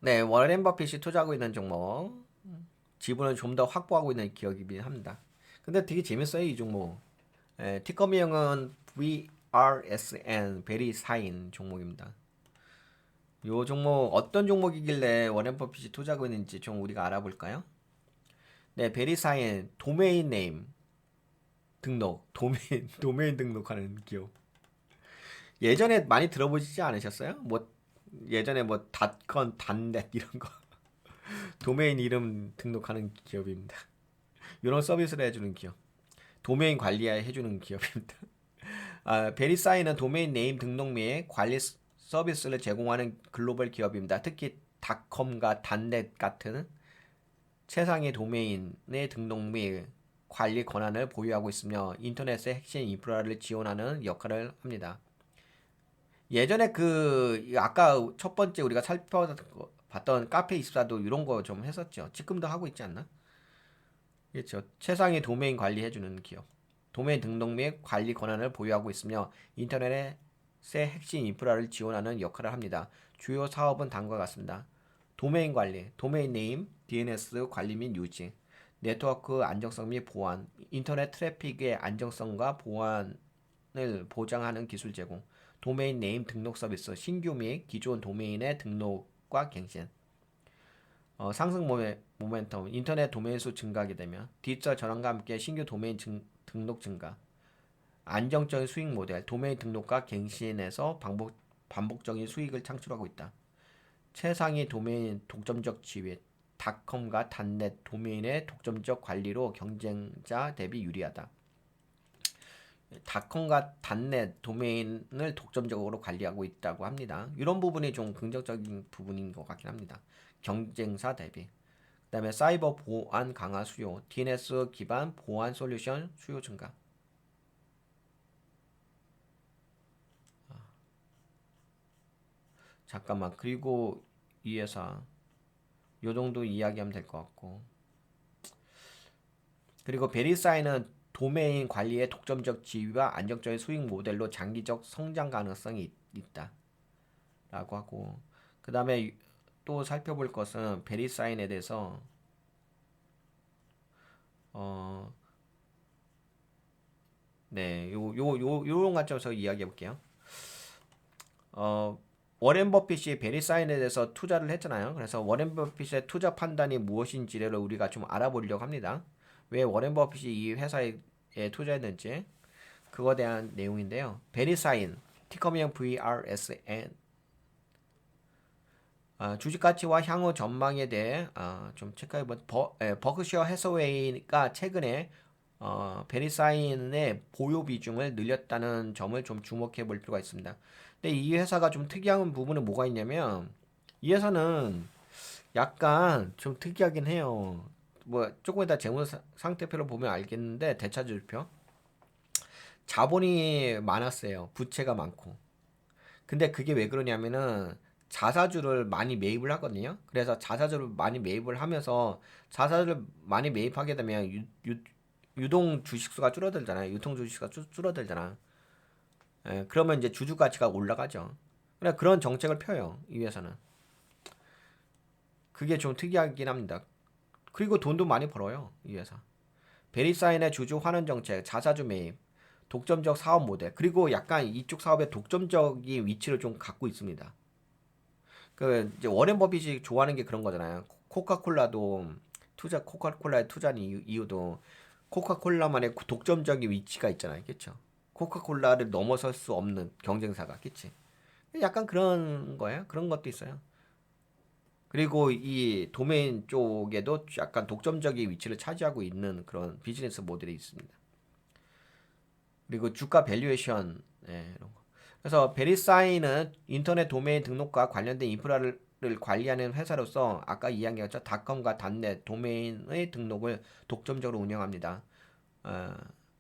네, 워렌 버핏이 투자하고 있는 종목. 지분을 좀 더 확보하고 있는 기업이긴 합니다. 근데 되게 재밌어요, 이 종목. 티커명은 VRSN, 베리사인 종목입니다. 요 종목 어떤 종목이길래 워렌 버핏이 투자하고 있는지 좀 우리가 알아볼까요? 네, 베리사인 도메인 네임 등록, 도메인 등록하는 기업. 예전에 많이 들어보시지 않으셨어요? 뭐 예전에 뭐 닷컴, 닷넷 이런 거 도메인 이름 등록하는 기업입니다. 이런 서비스를 해주는 기업. 도메인 관리해주는 기업입니다. 베리사인은 도메인 네임 등록 및 관리 서비스를 제공하는 글로벌 기업입니다. 특히 닷컴과 닷넷 같은 최상의 도메인의 등록 및 관리 권한을 보유하고 있으며 인터넷의 핵심 인프라를 지원하는 역할을 합니다. 예전에 아까 첫 번째 우리가 살펴봤던 카페24도 이런 거 좀 했었죠. 지금도 하고 있지 않나? 그렇죠. 최상의 도메인 관리해주는 기업. 도메인 등록 및 관리 권한을 보유하고 있으며 인터넷의 핵심 인프라를 지원하는 역할을 합니다. 주요 사업은 다음과 같습니다. 도메인 관리, 도메인 네임, DNS 관리 및 유지, 네트워크 안정성 및 보안, 인터넷 트래픽의 안정성과 보안을 보장하는 기술 제공, 도메인 네임 등록 서비스, 신규 및 기존 도메인의 등록과 갱신, 상승 모멘텀, 인터넷 도메인 수 증가하게 되면 디지털 전환과 함께 신규 도메인 등록 증가, 안정적인 수익 모델, 도메인 등록과 갱신에서 반복적인 수익을 창출하고 있다. 최상위 도메인 독점적 지위, 닷컴과 닷넷 도메인의 독점적 관리로 경쟁자 대비 유리하다. 닷컴과 닷넷 도메인을 독점적으로 관리하고 있다고 합니다. 이런 부분이 좀 긍정적인 부분인 것 같긴 합니다. 경쟁사 대비. 그다음에 사이버 보안 강화 수요, DNS 기반 보안 솔루션 수요 증가. 잠깐만. 그리고 이 회사 요 정도 이야기하면 될 것 같고. 그리고 베리사이는 도메인 관리의 독점적 지위와 안정적인 수익 모델로 장기적 성장 가능성이 있다라고 하고. 그다음에 또 살펴볼 것은 베리사인에 대해서 어, 네, 요런 관점에서 이야기해 볼게요. 어, 워렌 버핏이 베리사인에 대해서 투자를 했잖아요. 그래서 워렌 버핏의 투자 판단이 무엇인지를 우리가 좀 알아보려고 합니다. 왜 워렌 버핏이 이 회사에 투자했는지 그거에 대한 내용인데요. 베리사인 티커명 VRSN 주식 가치와 향후 전망에 대해 좀 체크해본 버크셔 해서웨이가 최근에 베리사인의 보유 비중을 늘렸다는 점을 좀 주목해 볼 필요가 있습니다. 근데 이 회사가 좀 특이한 부분은 뭐가 있냐면 이 회사는 약간 좀 특이하긴 해요. 뭐 조금 이따 재무 상태표를 보면 알겠는데 대차주표 자본이 많았어요. 부채가 많고. 근데 그게 왜 그러냐면은 자사주를 많이 매입을 하거든요. 그래서 자사주를 많이 매입을 하면서 자사주를 많이 매입하게 되면 유동 주식수가 줄어들잖아요. 유통 주식수가 줄어들잖아. 그러면 이제 주주 가치가 올라가죠. 그래 그런 정책을 펴요. 이 회사는. 그게 좀 특이하긴 합니다. 그리고 돈도 많이 벌어요. 이 회사. 베리사인의 주주 환원 정책, 자사주 매입, 독점적 사업 모델, 그리고 약간 이쪽 사업의 독점적인 위치를 좀 갖고 있습니다. 이제 워렌 버핏이 좋아하는 게 그런 거잖아요. 코카콜라도 코카콜라에 투자한 이유도 코카콜라만의 독점적인 위치가 있잖아요. 그렇죠? 코카콜라를 넘어설 수 없는 경쟁사가, 그치? 약간 그런 거예요. 그런 것도 있어요. 그리고 이 도메인 쪽에도 약간 독점적인 위치를 차지하고 있는 그런 비즈니스 모델이 있습니다. 그리고 주가 밸류에이션, 이런 거. 그래서 베리사인은 인터넷 도메인 등록과 관련된 인프라를 관리하는 회사로서 아까 이야기했죠. 닷컴과 닷넷 도메인의 등록을 독점적으로 운영합니다. 어,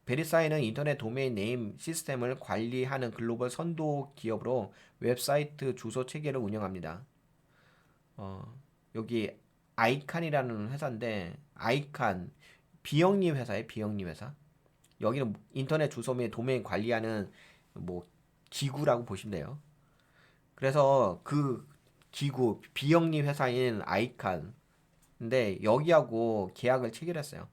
베리사인은 인터넷 도메인 네임 시스템을 관리하는 글로벌 선도 기업으로 웹사이트 주소 체계를 운영합니다. 어, 여기 아이칸이라는 회사인데 아이칸 비영리 회사예요. 비영리 회사. 여기는 인터넷 주소 및 도메인 관리하는 뭐 기구라고 보시면 돼요. 그래서 기구 비영리 회사인 아이칸인데 여기하고 계약을 체결했어요.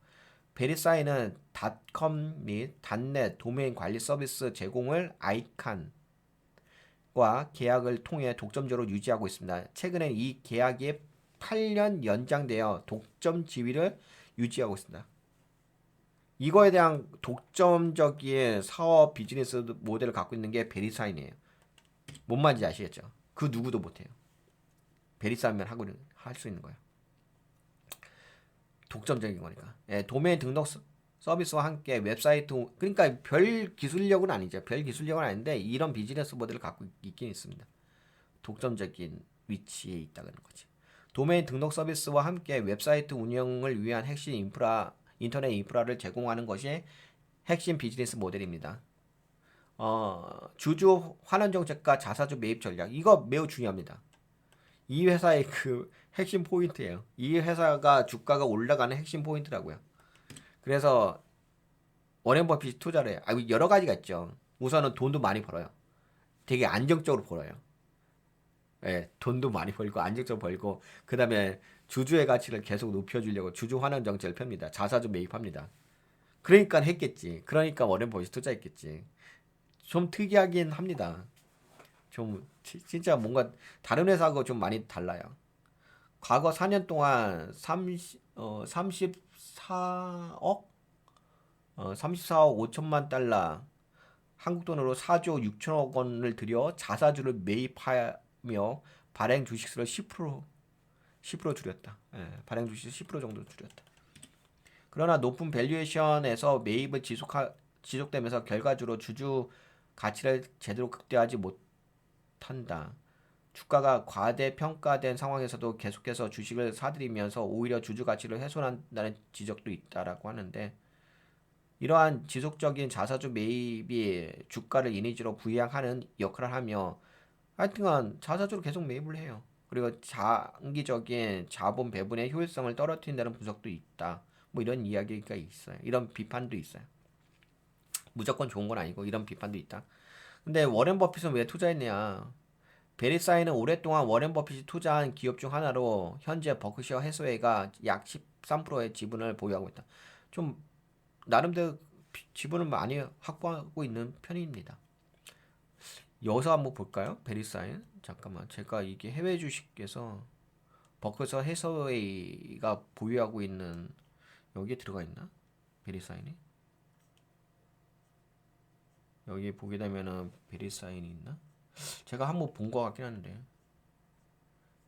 베리사인은 닷컴 및 닷넷 도메인 관리 서비스 제공을 아이칸과 계약을 통해 독점적으로 유지하고 있습니다. 최근에 이 계약이 8년 연장되어 독점 지위를 유지하고 있습니다. 이거에 대한 독점적인 사업 비즈니스 모델을 갖고 있는 게 베리사인이에요. 뭔 말인지 아시겠죠? 그 누구도 못해요. 베리사인만 하고 할 수 있는 거예요. 독점적인 거니까. 예, 도메인 등록 서비스와 함께 웹사이트, 그러니까 별 기술력은 아니죠. 별 기술력은 아닌데 이런 비즈니스 모델을 갖고 있긴 있습니다. 독점적인 위치에 있다는 거지. 도메인 등록 서비스와 함께 웹사이트 운영을 위한 핵심 인터넷 인프라를 제공하는 것이 핵심 비즈니스 모델입니다. 주주 환원 정책과 자사주 매입 전략, 이거 매우 중요합니다. 이 회사의 그 핵심 포인트예요. 이 회사가 주가가 올라가는 핵심 포인트라고요. 그래서 워렌 버핏이 투자를 해요. 여러 가지가 있죠. 우선은 돈도 많이 벌어요. 되게 안정적으로 벌어요. 예, 돈도 많이 벌고 안정적으로 벌고 그다음에 주주의 가치를 계속 높여주려고 주주 환원 정책을 펴니다. 자사주 매입합니다. 그러니까 했겠지. 그러니까 워렌 버핏이 투자했겠지. 좀 특이하긴 합니다. 좀 진짜 뭔가 다른 회사하고 좀 많이 달라요. 과거 4년 동안 34억 34억 5천만 달러 한국 돈으로 4조 6천억 원을 들여 자사주를 매입하며 발행 주식수를 10% 줄였다. 예, 발행 주식 10% 정도 줄였다. 그러나 높은 밸류에이션에서 매입을 지속되면서 결과적으로 주주 가치를 제대로 극대화하지 못한다. 주가가 과대평가된 상황에서도 계속해서 주식을 사들이면서 오히려 주주 가치를 훼손한다는 지적도 있다라고 하는데 이러한 지속적인 자사주 매입이 주가를 이미지로 부양하는 역할을 하며 하여튼간 자사주로 계속 매입을 해요. 그리고 장기적인 자본 배분의 효율성을 떨어뜨린다는 분석도 있다. 뭐 이런 이야기가 있어요. 이런 비판도 있어요. 무조건 좋은 건 아니고 이런 비판도 있다. 근데 워렌 버핏은 왜 투자했냐? 베리사인은 오랫동안 워렌 버핏이 투자한 기업 중 하나로 현재 버크셔 해서웨이가 약 13%의 지분을 보유하고 있다. 좀 나름대로 지분을 많이 확보하고 있는 편입니다. 여기서 한번 볼까요? 베리사인. 잠깐만. 제가 이게 해외 주식에서 버크셔 해서웨이가 보유하고 있는 여기에 들어가 있나? 베리사인이? 여기 보게 되면은 베리사인이 있나? 제가 한번 본 것 같긴 한데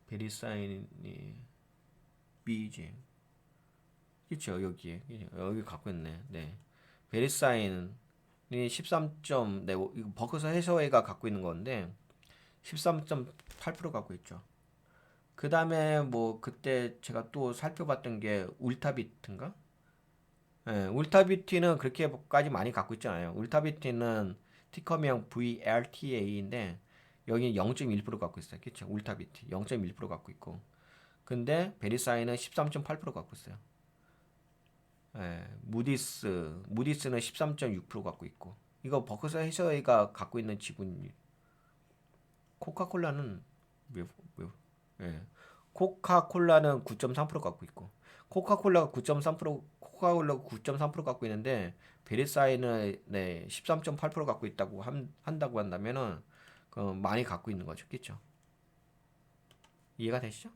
베리사인이 BG 그쵸 여기에 여기 갖고 있네. 네 베리사인이 13점 네 이거 버크셔 해서웨이가 갖고 있는 건데 13.8% 갖고 있죠. 그 다음에 뭐 그때 제가 또 살펴봤던 게 울타비트인가? 네, 울타비트는 그렇게까지 많이 갖고 있지 않아요. 울타비트는 티커명 VRTA인데 여기 0.1% 갖고 있어요. 그쵸? 울타비트 0.1% 갖고 있고 근데 베리사인은 13.8% 갖고 있어요. 예, 무디스는 13.6% 갖고 있고 이거 버크셔 해서웨이가 갖고 있는 지분 코카콜라는 왜, 예. 코카콜라는 9.3% 갖고 있고 코카콜라가 9.3% 갖고 있는데 베리사인은 네, 13.8% 갖고 있다고 한다고 한다면은 많이 갖고 있는 거죠. 그렇죠? 이해가 되시죠?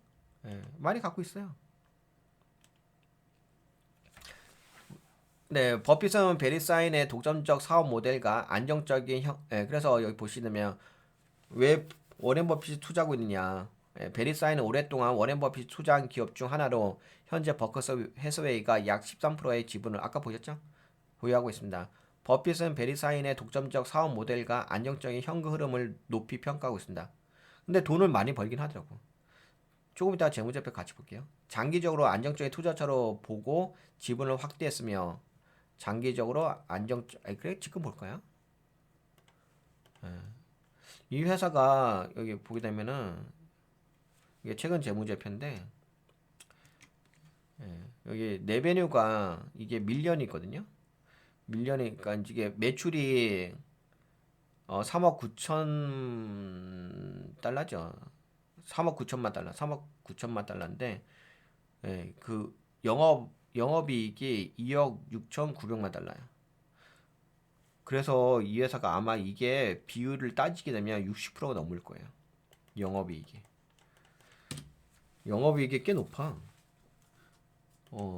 예, 많이 갖고 있어요. 네, 버핏은 베리사인의 독점적 사업 모델과 안정적인 그래서 여기 보시면 왜 워렌 버핏이 투자하고 있느냐? 베리사인은 오랫동안 워렌 버핏이 투자한 기업 중 하나로 현재 버크셔 해서웨이가 약 13%의 지분을 아까 보셨죠? 보유하고 있습니다. 버핏은 베리사인의 독점적 사업 모델과 안정적인 현금 흐름을 높이 평가하고 있습니다. 근데 돈을 많이 벌긴 하더라고. 조금 이따 재무제표 같이 볼게요. 장기적으로 안정적인 투자처로 보고 지분을 확대했으며 장기적으로 그래 지금 볼까요? 이 회사가 여기 보게 되면은 이게 최근 재무제표인데 여기 레베뉴가 이게 밀리언이거든요. 밀리언이니까 이게 매출이 3억 9천 달러죠. 3억 9천만 달러, 3억 9천만 달러인데 그 영업이익이 2억 6천9백만 달러야. 그래서 이 회사가 아마 이게 비율을 따지게 되면 60%가 넘을 거예요. 영업이익이. 영업이익이 꽤 높아.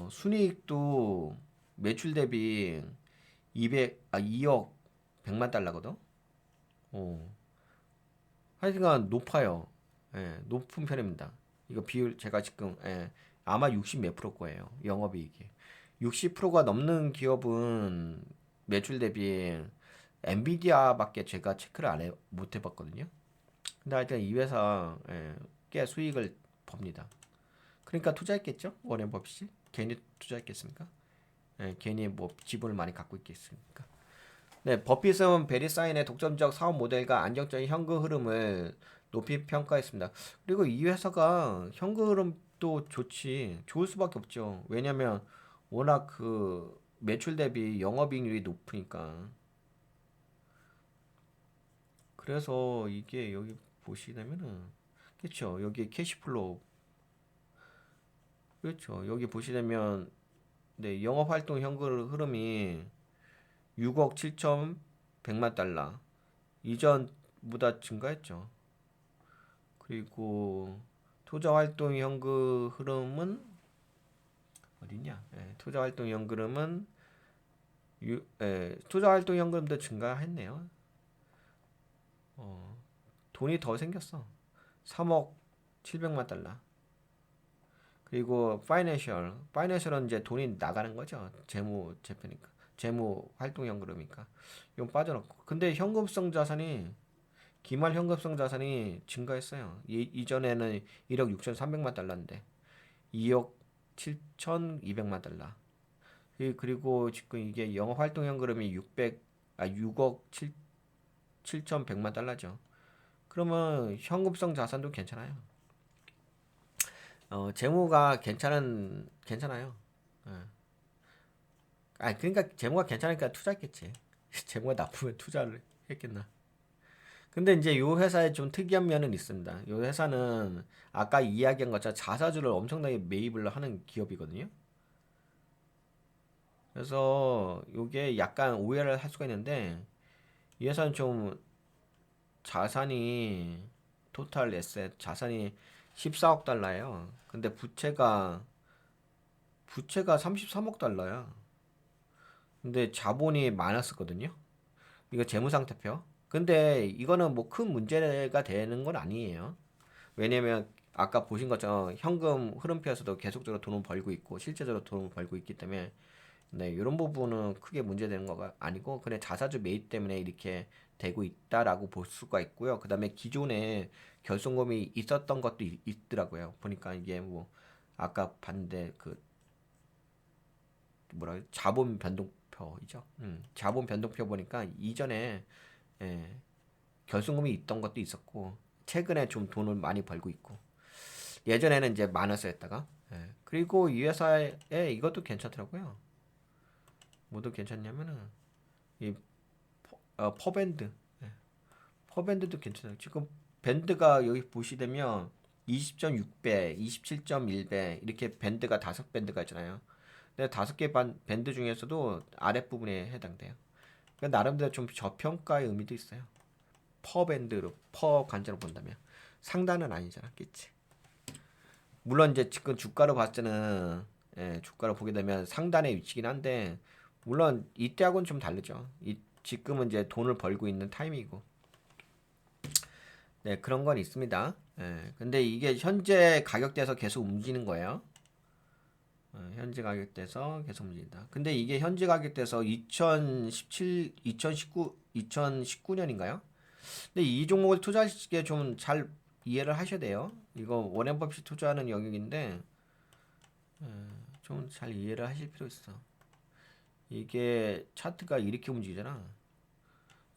순이익도 매출 대비 2억 100만 달러거든. 하여튼간 높아요. 높은 편입니다. 이거 비율 제가 지금 아마 60 몇 프로 거예요. 영업이익이. 60%가 넘는 기업은 매출 대비 엔비디아밖에 제가 체크를 못 해봤거든요. 근데 하여튼 이 회사 꽤 수익을 법니다. 그러니까 투자했겠죠? 워렌 버핏이 괜히 투자했겠습니까? 괜히 뭐 지분을 많이 갖고 있겠습니까? 네, 버핏은 베리사인의 독점적 사업 모델과 안정적인 현금 흐름을 높이 평가했습니다. 그리고 이 회사가 현금 흐름도 좋을 수밖에 없죠. 왜냐면 워낙 그 매출 대비 영업이익률이 높으니까. 그래서 이게 여기 보시면은 그렇죠. 여기 캐시플로우 그렇죠. 여기 보시면 네, 영업 활동 현금 흐름이 6억 7천 100만 달러 이전보다 증가했죠. 그리고 투자 활동 현금 흐름은 어디냐? 투자 활동 현금은 투자 활동 현금도 증가했네요. 돈이 더 생겼어. 3억 7백만 달러. 그리고 파이낸셜은 이제 돈이 나가는 거죠. 재무 활동 현금이니까. 이건 빠져놓고. 근데 기말 현금성 자산이 증가했어요. 이전에는 1억 6,300만 달러인데 2억 7,200만 달러. 그리고 지금 이게 영업 활동 현금이 6억 7,100만 달러죠. 그러면 현금성 자산도 괜찮아요. 재무가 괜찮아요. 그러니까 재무가 괜찮으니까 투자했겠지. 재무가 나쁘면 투자를 했겠나. 근데 이제 요 회사에 좀 특이한 면은 있습니다. 요 회사는 아까 이야기한 것처럼 자사주를 엄청나게 매입을 하는 기업이거든요. 그래서 요게 약간 오해를 할 수가 있는데 이 회사는 좀 자산이 토탈 에셋 자산이 14억 달러예요. 근데 부채가 33억 달러야. 근데 자본이 많았었거든요. 이거 재무상태표. 근데 이거는 뭐 큰 문제가 되는 건 아니에요. 왜냐면 아까 보신 것처럼 현금 흐름표에서도 계속적으로 돈을 벌고 있고 실제적으로 돈을 벌고 있기 때문에 네, 이런 부분은 크게 문제되는 거가 아니고 그냥 자사주 매입 때문에 이렇게 되고 있다라고 볼 수가 있고요. 그다음에 기존에 결손금이 있었던 것도 있더라고요. 보니까 이게 뭐 아까 봤는데 그 뭐라 그래? 자본 변동표이죠. 자본 변동표 보니까 이전에 예, 결손금이 있던 것도 있었고 최근에 좀 돈을 많이 벌고 있고 예전에는 이제 많았었다가 그리고 이 회사에 이것도 괜찮더라고요. 뭐도 괜찮냐면은 이 퍼밴드 퍼밴드도 괜찮아요. 지금 밴드가 여기 보시되면 20.6배, 27.1배 이렇게 밴드가 5밴드가 있잖아요. 근데 5개 밴드 중에서도 아랫부분에 해당돼요. 그러니까 나름대로 좀 저평가의 의미도 있어요. 퍼 관점으로 본다면 상단은 아니잖아, 그치? 물론 이제 지금 주가로 봤을 때는 주가로 보게 되면 상단에 위치긴 한데 물론 이때하고는 좀 다르죠. 지금은 이제 돈을 벌고 있는 타이밍이고 네 그런 건 있습니다. 근데 이게 현재 가격대에서 계속 움직이는 거예요. 현재 가격대에서 계속 움직인다. 근데 이게 현재 가격대에서 2019년인가요? 근데 이 종목을 투자하실 때 좀 잘 이해를 하셔야 돼요. 이거 워렌 버핏이 투자하는 영역인데 좀 잘 이해를 하실 필요 있어. 이게 차트가 이렇게 움직이잖아.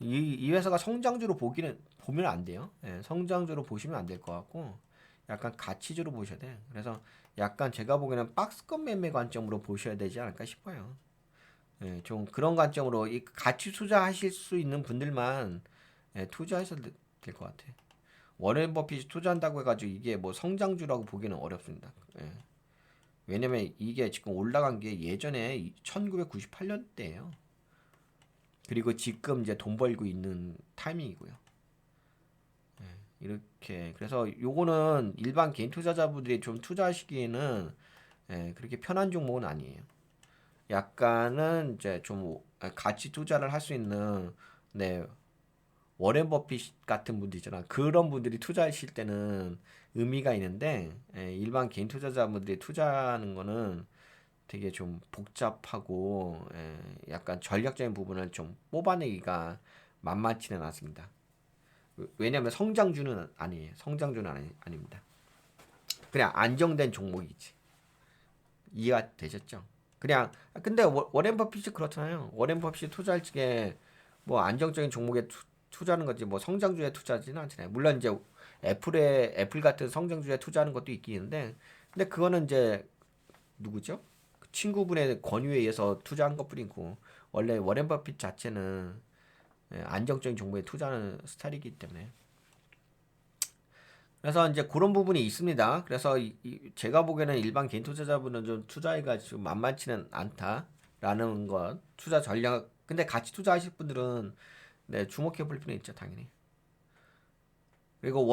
이 회사가 성장주로 보면 안 돼요. 성장주로 보시면 안 될 것 같고 약간 가치주로 보셔야 돼. 그래서 약간 제가 보기에는 박스권 매매 관점으로 보셔야 되지 않을까 싶어요. 좀 그런 관점으로 이 가치 투자하실 수 있는 분들만 투자하셔도 될 것 같아. 워렌 버핏이 투자한다고 해가지고 이게 뭐 성장주라고 보기는 어렵습니다. 예. 왜냐면 이게 지금 올라간 게 예전에 1998년대예요. 그리고 지금 이제 돈 벌고 있는 타이밍이고요. 이렇게 그래서 요거는 일반 개인 투자자분들이 좀 투자하시기에는 그렇게 편한 종목은 아니에요. 약간은 이제 좀 가치 투자를 할 수 있는 네, 워렌 버핏 같은 분들 있잖아. 그런 분들이 투자하실 때는 의미가 있는데 일반 개인 투자자분들이 투자하는 거는 되게 좀 복잡하고 약간 전략적인 부분을 좀 뽑아내기가 만만치는 않습니다. 왜냐하면 성장주는 아니에요. 성장주는 아닙니다. 그냥 안정된 종목이지. 이해가 되셨죠? 그냥 근데 워렌 버핏이 그렇잖아요. 워렌 버핏이 투자할 적에 뭐 안정적인 종목에 투자하는 거지 뭐 성장주에 투자하지는 않잖아요. 물론 이제 애플 같은 성장주에 투자하는 것도 있긴 있는데 근데 그거는 이제 누구죠? 그 친구분의 권유에 의해서 투자한 것뿐이고 원래 워렌 버핏 자체는 안정적인 종목에 투자하는 스타일이기 때문에 그래서 이제 그런 부분이 있습니다. 그래서 제가 보기에는 일반 개인 투자자분은 좀 투자가 지금 만만치는 않다라는 것. 투자 전략. 근데 같이 투자하실 분들은 네, 주목해 볼 필요는 있죠, 당연히. 그리고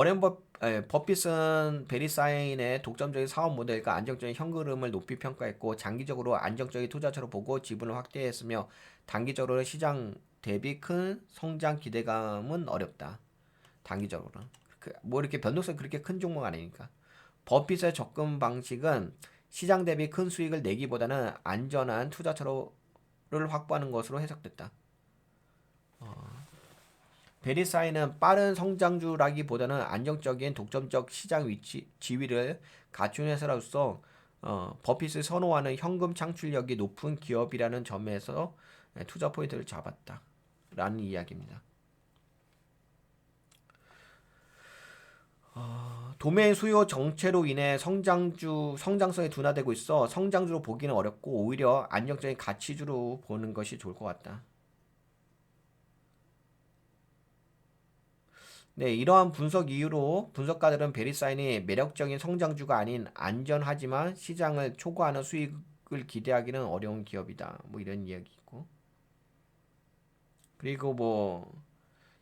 버핏은 베리사인의 독점적인 사업 모델과 안정적인 현금흐름을 높이 평가했고 장기적으로 안정적인 투자처로 보고 지분을 확대했으며 단기적으로 시장 대비 큰 성장 기대감은 어렵다. 단기적으로는. 뭐 이렇게 변동성이 그렇게 큰 종목 아니니까. 버핏의 접근 방식은 시장 대비 큰 수익을 내기보다는 안전한 투자처를 확보하는 것으로 해석됐다. 베리사이는 빠른 성장주라기보다는 안정적인 독점적 시장 위치 지위를 갖춘 회사로서 버핏을 선호하는 현금 창출력이 높은 기업이라는 점에서 투자 포인트를 잡았다라는 이야기입니다. 도매인 수요 정체로 인해 성장성이 둔화되고 있어 성장주로 보기는 어렵고 오히려 안정적인 가치주로 보는 것이 좋을 것 같다. 네, 이러한 분석 이후로 분석가들은 베리사인이 매력적인 성장주가 아닌 안전하지만 시장을 초과하는 수익을 기대하기는 어려운 기업이다. 뭐 이런 이야기 있고. 그리고 뭐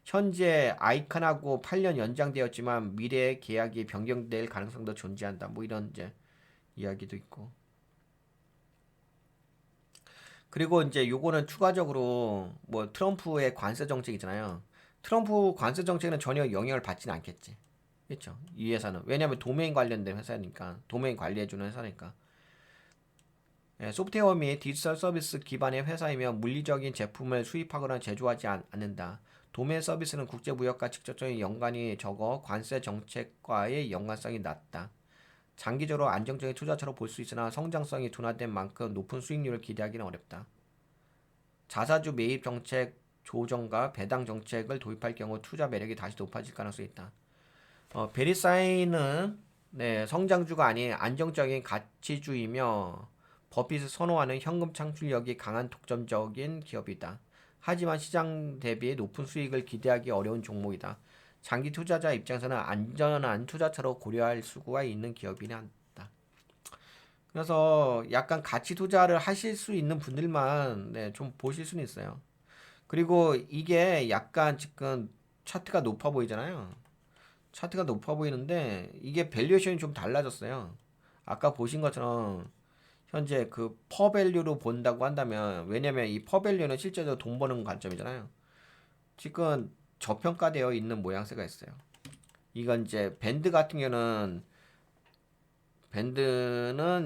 현재 아이콘하고 8년 연장되었지만 미래의 계약이 변경될 가능성도 존재한다. 뭐 이런 이제 이야기도 있고. 그리고 이제 요거는 추가적으로 뭐 트럼프의 관세 정책 있잖아요. 트럼프 관세 정책에는 전혀 영향을 받지는 않겠지. 그렇죠? 이 회사는 왜냐하면 도메인 관련된 회사니까 도메인 관리해주는 회사니까 소프트웨어 및 디지털 서비스 기반의 회사이며 물리적인 제품을 수입하거나 제조하지 않는다. 도메인 서비스는 국제무역과 직접적인 연관이 적어 관세 정책과의 연관성이 낮다. 장기적으로 안정적인 투자처로 볼 수 있으나 성장성이 둔화된 만큼 높은 수익률을 기대하기는 어렵다. 자사주 매입 정책 조정과 배당 정책을 도입할 경우 투자 매력이 다시 높아질 가능성이 있다. 베리사인은 네, 성장주가 아닌 안정적인 가치주이며 버핏을 선호하는 현금 창출력이 강한 독점적인 기업이다. 하지만 시장 대비 높은 수익을 기대하기 어려운 종목이다. 장기 투자자 입장에서는 안전한 투자처로 고려할 수가 있는 기업이긴 하다. 그래서 약간 가치 투자를 하실 수 있는 분들만 네, 좀 보실 수는 있어요. 그리고 이게 약간 지금 차트가 높아 보이잖아요. 차트가 높아 보이는데 이게 밸류에이션이 좀 달라졌어요. 아까 보신 것처럼 현재 그 퍼밸류로 본다고 한다면 왜냐면 이 퍼밸류는 실제로 돈 버는 관점이잖아요. 지금 저평가되어 있는 모양새가 있어요. 이건 이제 밴드는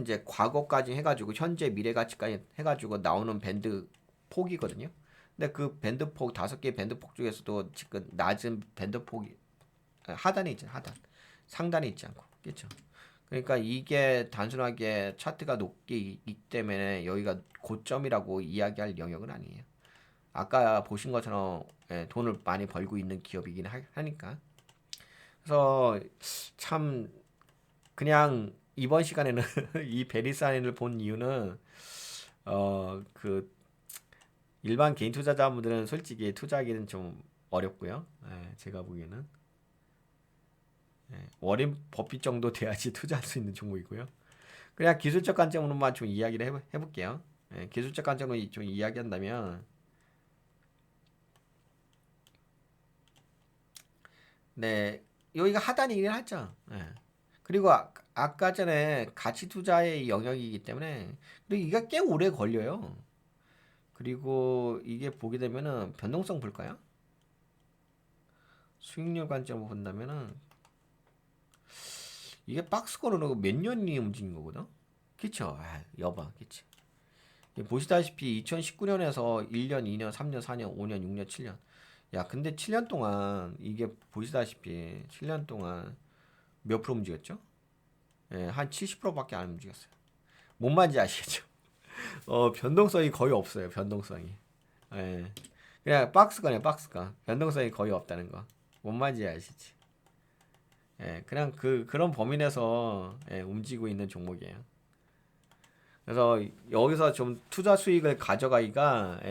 이제 과거까지 해가지고 현재 미래 가치까지 해가지고 나오는 밴드 폭이거든요. 근데 그 밴드 폭 5개 밴드 폭 중에서도 지금 낮은 밴드 폭이 하단에 있잖아 하단 상단에 있지 않고 그렇죠. 그러니까 이게 단순하게 차트가 높게 있기 때문에 여기가 고점이라고 이야기할 영역은 아니에요. 아까 보신 것처럼 돈을 많이 벌고 있는 기업이긴 하니까. 그래서 참 그냥 이번 시간에는 이 베리사인을 본 이유는 그 일반 개인 투자자분들은 솔직히 투자하기는 좀 어렵고요. 제가 보기에는 워렌 버핏 정도 돼야지 투자할 수 있는 종목이고요. 그냥 기술적 관점으로만 좀 이야기를 해볼게요. 기술적 관점으로 좀 이야기한다면, 네, 여기가 하단이긴 하죠. 그리고 아까 전에 가치 투자의 영역이기 때문에, 그리고 이게 꽤 오래 걸려요. 그리고 이게 보게 되면은 변동성 볼까요? 수익률 관점으로 본다면은 이게 박스권으로 몇 년이 움직인 거거든? 그쵸? 여봐, 그치? 보시다시피 2019년에서 1년, 2년, 3년, 4년, 5년, 6년, 7년. 야, 근데 7년 동안 이게 보시다시피 7년 동안 몇 프로 움직였죠? 한 70%밖에 안 움직였어요. 뭔 말인지 아시겠죠? 변동성이 거의 없어요. 변동성이. 예. 그냥 박스권이에요, 박스권. 변동성이 거의 없다는 거. 뭔 말인지 아시지? 그냥 그런 범위 내에서 움직이고 있는 종목이에요. 그래서 여기서 좀 투자 수익을 가져가기가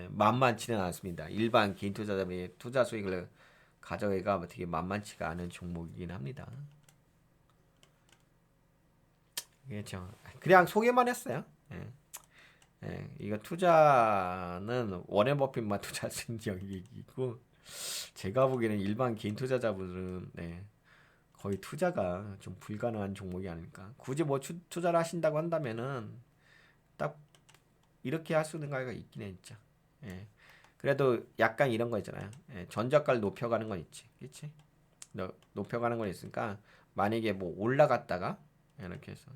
만만치는 않습니다. 일반 개인 투자자들이 투자 수익을 가져가기가 되게 만만치가 않은 종목이긴 합니다. 그렇죠. 그냥 소개만 했어요. 이거 투자는 워렌 버핏만 투자할 수 있는 영역이고 제가 보기에는 일반 개인 투자자분들은 거의 투자가 좀 불가능한 종목이 아닐까. 굳이 뭐 투자를 하신다고 한다면은 딱 이렇게 할 수 있는 가치가 있긴 했죠. 예. 그래도 약간 이런 거 있잖아요. 전저가를 높여가는 건 있지. 그치? 높여가는 건 있으니까 만약에 뭐 올라갔다가 이렇게 해서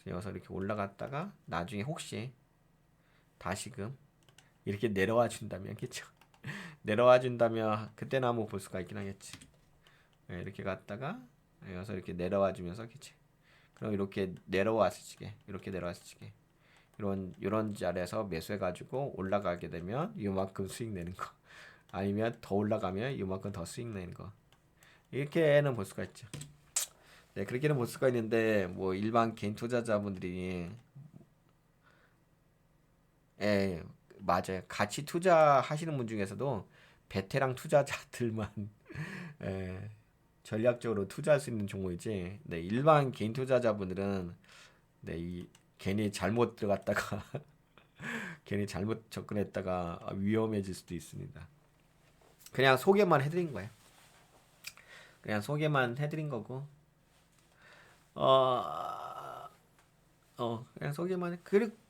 여기서 이렇게 올라갔다가 나중에 혹시 다시금 이렇게 내려와 준다면 그쵸? 내려와 준다면 그때는 한번 볼 수가 있긴 하겠지. 이렇게 갔다가 여기서 이렇게 내려와 주면서 그치? 그럼 이렇게 내려왔을 적에 이렇게 내려왔을 적에 이런 자리에서 매수해 가지고 올라가게 되면 이만큼 수익 내는 거 아니면 더 올라가면 이만큼 더 수익 내는 거 이렇게는 볼 수가 있죠. 네, 그렇게는 볼 수가 있는데 뭐 일반 개인 투자자분들이 예, 맞아요. 같이 투자하시는 분 중에서도 베테랑 투자자들만 예, 전략적으로 투자할 수 있는 종목이지. 네, 일반 개인 투자자분들은 이 괜히 잘못 들어갔다가 괜히 잘못 접근했다가 위험해질 수도 있습니다. 그냥 소개만 해드린 거예요. 그냥 소개만 해드린 거고. 어, 그냥 소개만 해.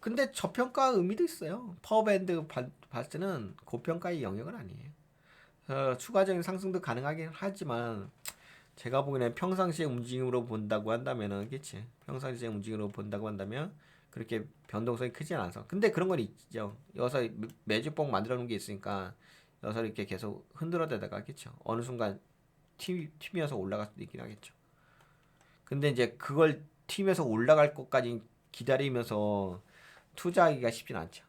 근데 저평가 의미도 있어요. 파워밴드 봤을 때는 고평가의 영역은 아니에요. 추가적인 상승도 가능하긴 하지만 제가 보기에는 평상시의 움직임으로 본다고 한다면은 그치? 평상시의 움직임으로 본다고 한다면 그렇게 변동성이 크진 않아서. 근데 그런 건 있죠. 여기서 매주봉 만들어 놓은 게 있으니까 여기서 이렇게 계속 흔들어대다가 그쵸? 어느 순간 튀면서 올라갈 수도 있긴 하겠죠. 근데 이제 그걸 튀면서 올라갈 것까지 기다리면서 투자하기가 쉽진 않죠.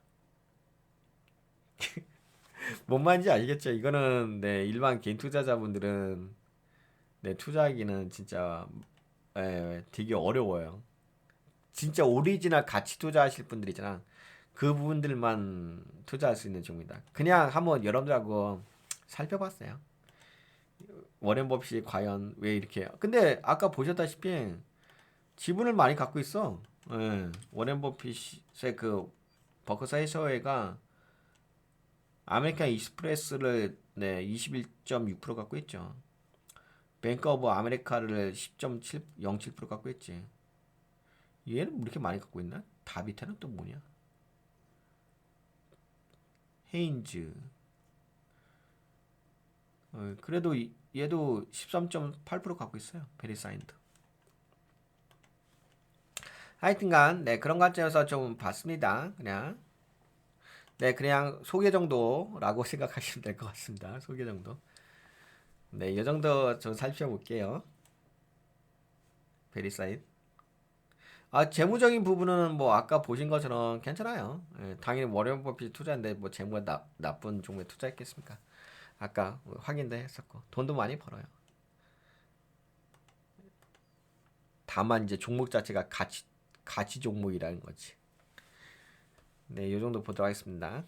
뭔 말인지 알겠죠? 이거는 일반 개인 투자자분들은 투자하기는 진짜 되게 어려워요. 진짜 오리지널 가치 투자하실 분들 있잖아. 그분들만 투자할 수 있는 종목이다. 그냥 한번 여러분들하고 살펴봤어요. 워렌 버핏이 과연 왜 이렇게 근데 아까 보셨다시피 지분을 많이 갖고 있어. 워렌 버핏의 그 버크사이 해서웨이가 아메리칸 익스프레스를 21.6% 갖고 있죠. 뱅크 오브 아메리카를 10.07% 갖고 있지. 얘는 뭐 이렇게 많이 갖고 있나? 다 밑에는 또 뭐냐? 헤인즈. 그래도 얘도 13.8% 갖고 있어요. 베리사인드. 하여튼간 그런 관점에서 좀 봤습니다. 그냥 소개 정도라고 생각하시면 될 것 같습니다. 소개 정도. 이 정도 좀 살펴볼게요. 베리사인. 재무적인 부분은 뭐 아까 보신 것처럼 괜찮아요. 당연히 워렌 버핏 투자인데 뭐 재무가 나쁜 종목에 투자했겠습니까? 아까 확인도 했었고 돈도 많이 벌어요. 다만 이제 종목 자체가 가치 종목이라는 거지. 이 정도 보도록 하겠습니다.